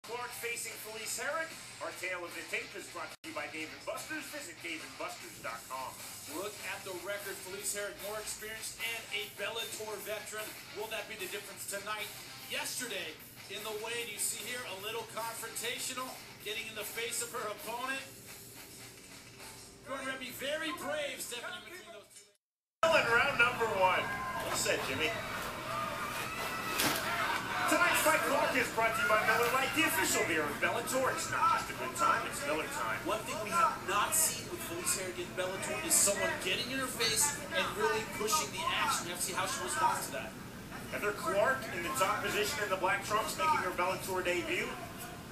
Clark facing Felice Herrig. Our tale of the tape is brought to you by Dave & Buster's. Visit daveandbusters.com. Look at the record. Felice Herrig, more experienced and a Bellator veteran. Will that be the difference tonight? Yesterday, in the weigh, you see here a little confrontational, getting in the face of her opponent. Going to be very brave stepping in between those two. In round number one. Well said, Jimmy. Tonight's fight, Clark, is brought to you by Miller Lite, the official beer of Bellator. It's not just a good time, it's Miller time. One thing we have not seen with Felice Herrig in Bellator is someone getting in her face and really pushing the action. We have to see how she responds to that. Heather Clark in the top position in the black trunks, making her Bellator debut.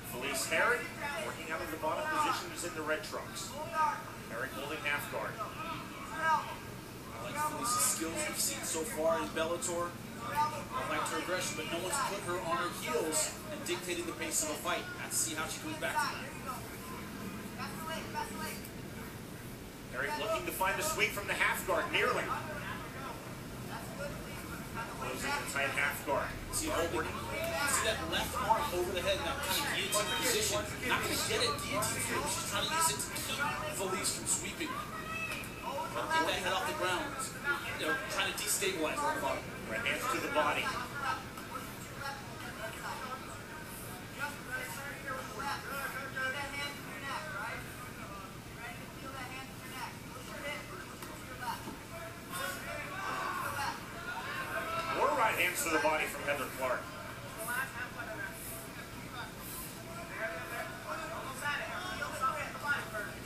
Felice Herrig working out of the bottom position is in the red trunks. Herrig holding half guard. I like Felice's skills we've seen so far in Bellator. I liked her aggression, but no one's put her on her heels and dictated the pace of a fight. Let's see how she comes back to that. Herrig looking to find a sweep from the half guard, nearly. Closing the tight half guard. See that left arm over the head in that kind of guillotine position. Not going to get it guillotine through. She's trying to use it to keep Felice from sweeping. Get that head off the ground. You know, trying to destabilize her on the bottom. Right hands to the body. More right hands to the body from Heather Clark.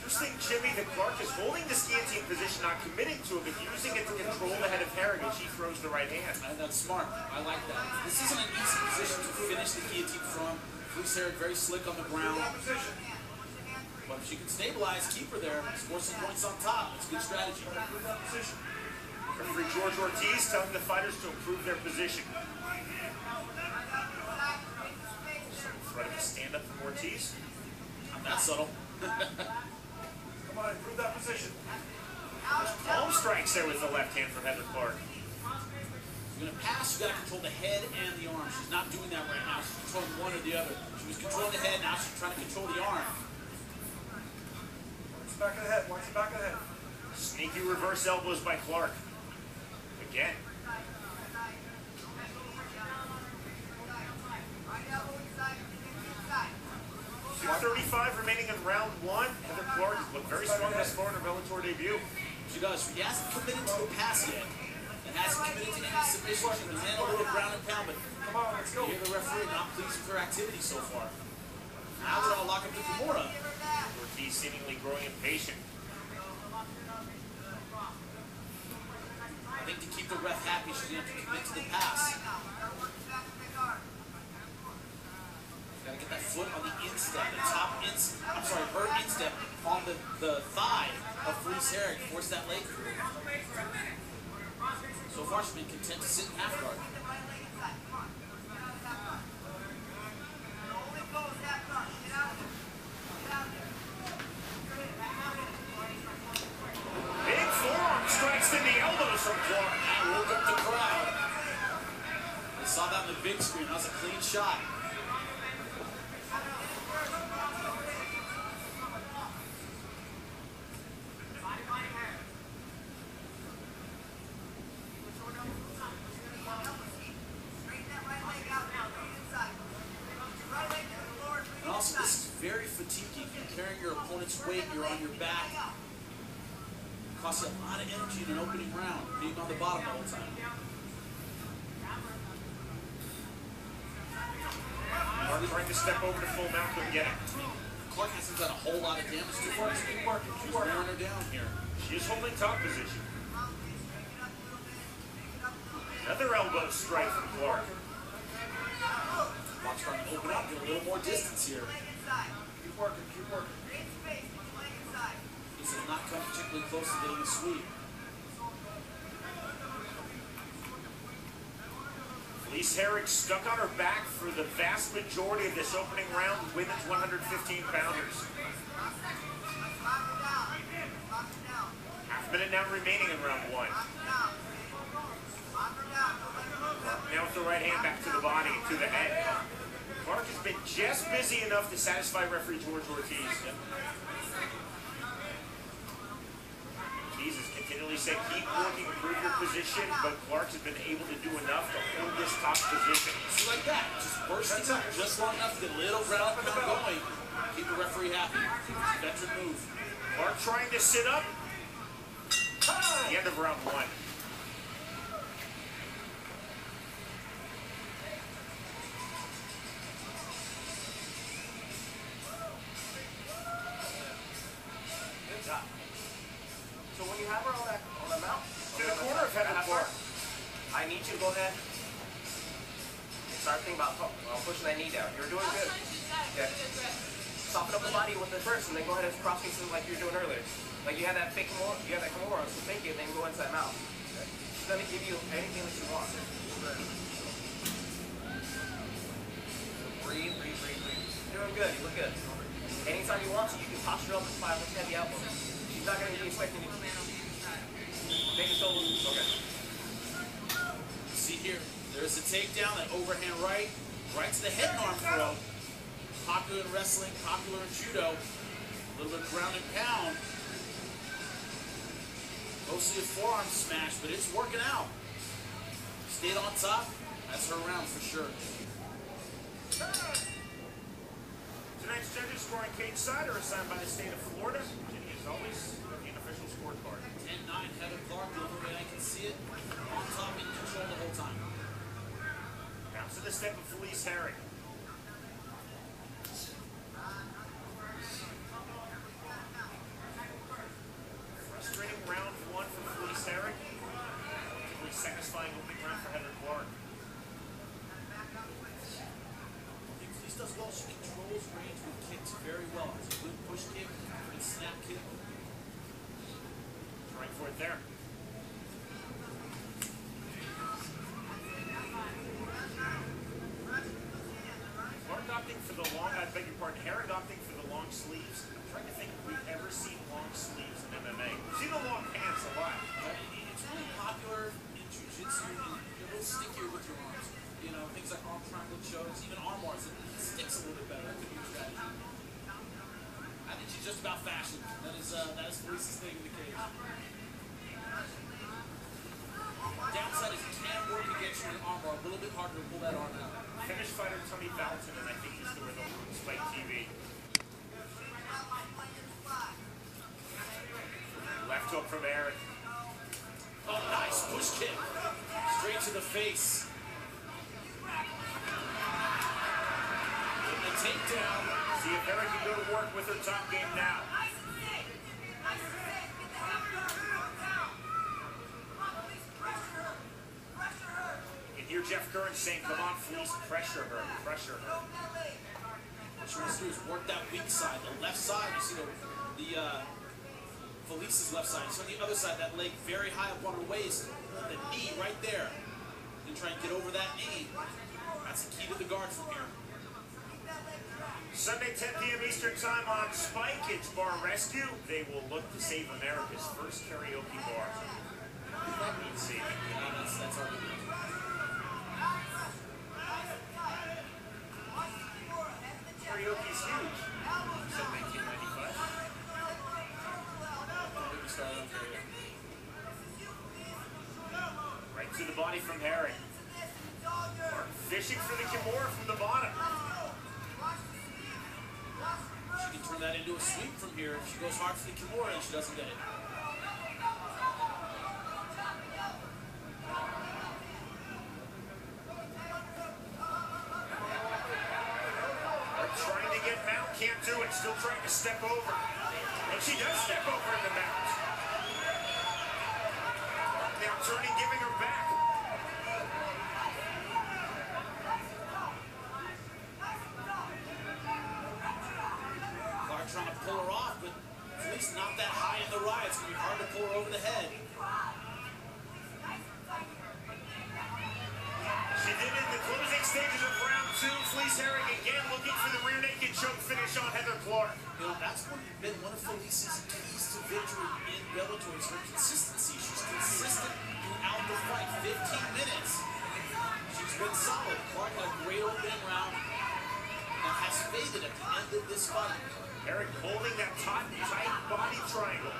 Interesting, Jimmy, that Clark is holding this guillotine position, not committing to it, but using it to control the head of Herrig as she throws the right hand. And that's smart. I like that. This isn't an easy position to finish the guillotine from. Felice Herrig very slick on the ground. But if she can stabilize, keep her there, score some points on top. It's a good strategy. Referee George Ortiz telling the fighters to improve their position. Threat of a stand-up from Ortiz. Not that subtle. Come on, improve that position. There's palm strikes there with the left hand from Heather Clark. If you're going to pass, you've got to control the head and the arm. She's not doing that right now. She's controlling one or the other. She was controlling the head, now she's trying to control the arm. Watch the back of the head, watch the back of the head. Sneaky reverse elbows by Clark. Again. 2:35 remaining in round one. Heather Clark has looked very strong thus far in her Bellator debut. She does. She hasn't committed to a pass yet. And hasn't committed to any submission. She was in a little ground and pound, but come on, let's go. You hear the referee not pleased with her activity so far. Now they're all locked up to Kimura. Ortiz seemingly growing impatient. I think to keep the ref happy, she's going to have to commit to the pass. Got to get that foot on the instep, the top instep, I'm sorry, her instep on the thigh of Felice Herrig. Force that leg through. So far, she's been content to sit in half guard. Big forearm strikes to the elbows from Clark. That woke up the crowd. I saw that on the big screen. That was a clean shot. And also, this is very fatiguing. You're carrying your opponent's weight, you're on your back. It costs you a lot of energy in an opening round, being on the bottom the whole time. Clark trying to step over to full mount, couldn't get it. Clark hasn't done a whole lot of damage to her. She's wearing her down here. She is holding top position. Another elbow strike from Clark. Clark's trying to open up, get a little more distance here. Keep working, keep working. He said not come particularly close to getting a sweep. Felice Herrig stuck on her back for the vast majority of this opening round, women's 115-pounders. Half minute now remaining in round one. Now with the right hand back to the body, to the head. Clark has been just busy enough to satisfy referee George Ortiz. Ortiz has continually said, keep working, improve your position, but Clark has been able to do enough to hold this top position. It's like that, just bursting up just long enough to get a little ground pound going. Keep the referee happy. Veteran move. Clark trying to sit up. The end of round one. So when you have her on that mount, To the corner of Heather Clark. I need you to go ahead and start thinking about pushing that knee down. You're doing good. Yeah. Soften up the body with it first, and then go ahead and cross pieces like you were doing earlier. Like you had that fake Kimura, you had that Kimura, so fake it, and then go into that mount. Okay. She's gonna give you anything that you want. Breathe, breathe, breathe, breathe. You're doing good. You look good. Anytime you want to, you can posture up and fire with heavy elbow. She's not gonna be expecting you to make it so loose. Okay. See here, there's a takedown, that overhand right to the head and arm throw. Popular in wrestling, popular in judo. A little bit of ground and pound. Mostly a forearm smash, but it's working out. Stayed on top. That's her round for sure. Tonight's judges scoring cage side are assigned by the state of Florida. Virginia is always the unofficial scorecard. 10-9 Heather Clark, the only way I can see it. On top, in control the whole time. Bounce to the step of Felice Herring. Frustrating round one for Felice Herring. Relatively satisfying opening round for Heather Clark. I think Felice does well. She controls range with kicks very well. It's a good push kick, good snap kick. Trying for it there. Clark opting for the long, I beg your pardon, Herring opting for the long sleeves. I'm trying to think if we've ever seen long sleeves in MMA. We've seen the long pants a lot. It's really popular in jiu-jitsu, and you're a little stickier with your arms. You know, things like arm triangle chokes, even arm bars, it sticks a little bit better. That could be a strategy. I think she's just about fashion. That is Felice's thing in the cage. Downside is it can work against you in an arm bar, a little bit harder to pull that arm out. Finnish fighter Tony Valton, and I think he's the result of Spike TV. Left hook from Eric. Oh, nice push kick. Straight to the face. With the takedown. See if Eric can go to work with her top game now. You hear Jeff Curran saying, come on, Felice, pressure her, pressure her. What she wants to do is work that weak side, the left side. You see the Felice's left side. So on the other side, that leg very high up on her waist, the knee right there. Then try and get over that knee. That's the key to the guard from here. Sunday, 10 p.m. Eastern Time on Spike. It's Bar Rescue. They will look to save America's first karaoke bar. That means saving. That's our good. Karaoke's huge. Said 1995. Right to the body from Herring. Mark fishing for the Kimura from the bottom. She can turn that into a sweep from here. She goes hard for the Kimura and she doesn't get it. Trying to get mount, can't do it. Still trying to step over. And she does step over in the mount. Now turning, giving her back. Clark trying to pull her off, but at least not that high in the ride. It's going to be hard to pull her over the head. She did it in the closing stages of round two. Felice Herring again looking for the rear naked choke finish on Heather Clark. You know, that's been one of Felice's keys to victory in Bellator is her consistency. She's consistent throughout the fight. 15 minutes. She's been solid. Clark had a great opening round. that has faded at the end of this fight. Herring holding that tight body triangle.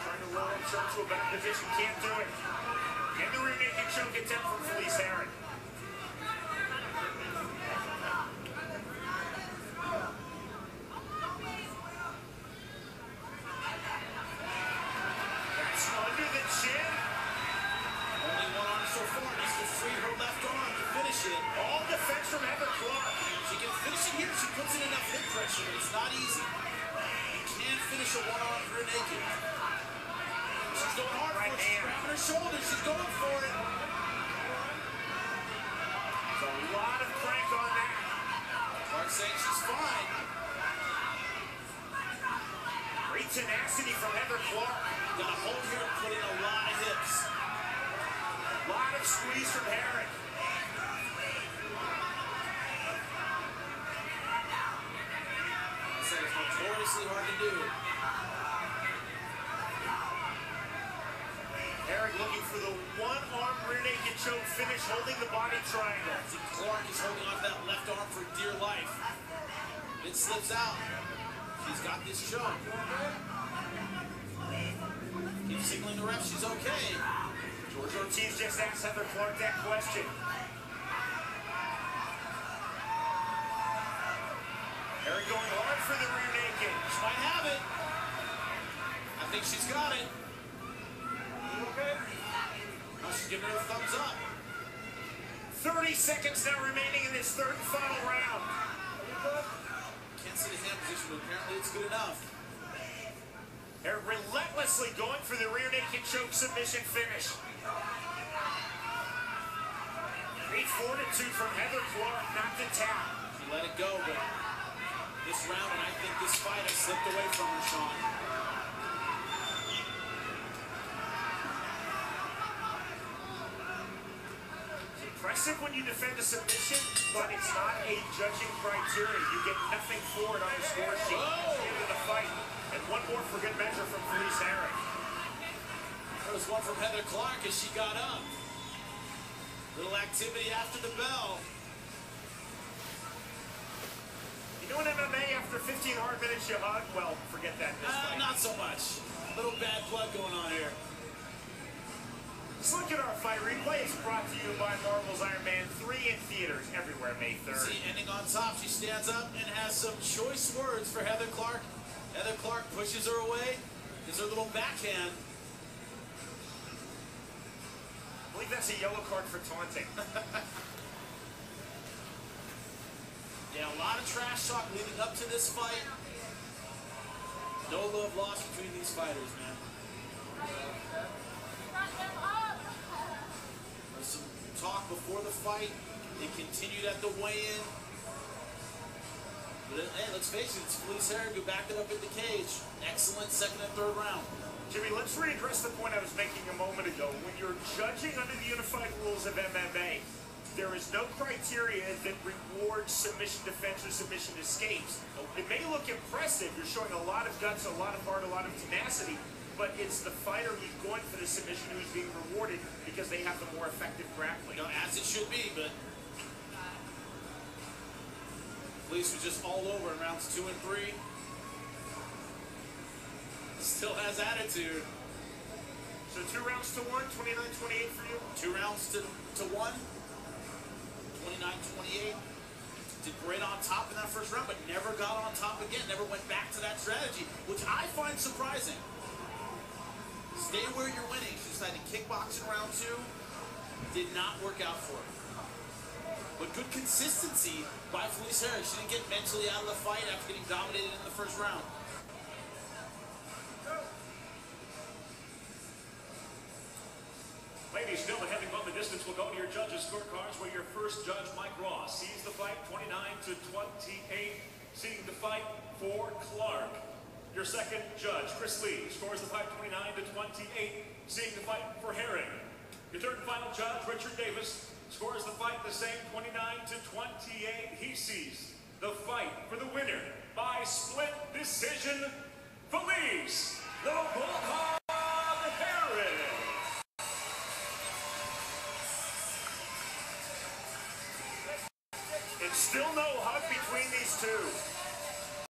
Trying to roll himself to a better position, can't do it. And the rear naked choke attempt from Felice Herring. That's under the chin. Only one arm so far, needs to free her left arm to finish it. All defense from Heather Clark. She can finish it here, she puts in enough hip pressure, but it's not easy. You can't finish a one-arm rear naked. She's going hard for it, she's grabbing her shoulder, she's going for it. There's a lot of crank on that. Clark saying she's fine. Great tenacity from Heather Clark. Got to hold here and put in a lot of hips. A lot of squeeze from Herring. I said it's notoriously hard to do. Herring looking for the one-arm rear naked choke finish, holding the body triangle. See, Clark is holding on to that left arm for dear life. If it slips out, she's got this choke. Keep signaling the ref she's okay. George Ortiz just asked Heather Clark that question. Herring going hard for the rear naked. She might have it. I think she's got it. Now she's giving her a thumbs up. 30 seconds now remaining in this third and final round. Can't see the hand position, but apparently it's good enough. Herring relentlessly going for the rear naked choke submission finish. Great fortitude from Heather Clark, not to tap. She let it go, but this round, and I think this fight has slipped away from her, Sean. It's impressive when you defend a submission, but it's not a judging criteria. You get nothing for it on the score sheet at the end of the fight. And one more for good measure from Felice Herring. There was one from Heather Clark as she got up. Little activity after the bell. You know in MMA, after 15 hard minutes you hug? Well, forget that this fight. Not so much. A little bad blood going on here. Let's look at our fight replay. It's brought to you by Marvel's Iron Man 3 in theaters everywhere May 3rd. See, ending on top, she stands up and has some choice words for Heather Clark. Heather Clark pushes her away. Gives her a little backhand. I believe that's a yellow card for taunting. Yeah, a lot of trash talk leading up to this fight. No love lost between these fighters, man. There's some talk before the fight. It continued at the weigh-in. But hey, let's face it, it's Felice Herring who backed it up in the cage. Excellent second and third round. Jimmy, let's readdress the point I was making a moment ago. When you're judging under the unified rules of MMA, there is no criteria that rewards submission defense or submission escapes. It may look impressive. You're showing a lot of guts, a lot of heart, a lot of tenacity, but it's the fighter who's going for the submission who's being rewarded because they have the more effective grappling. You know, as it should be, but Felice was just all over in rounds 2 and 3. Still has attitude. So 2 rounds to 1, 29-28 for you? 2 rounds to 1. 29-28. Did great on top in that first round, but never got on top again. Never went back to that strategy, which I find surprising. Stay where you're winning. She decided to kickbox in round 2. Did not work out for her. But good consistency by Felice Herring. She didn't get mentally out of the fight after getting dominated in the first round. Ladies and gentlemen, having gone the distance, we'll go to your judges' scorecards where your first judge, Mike Ross, sees the fight 29-28, seeing the fight for Clark. Your second judge, Chris Lee, scores the fight 29-28, seeing the fight for Herring. Your third and final judge, Richard Davis, scores the fight the same 29-28. He sees the fight for the winner by split decision, Felice the Bullhawk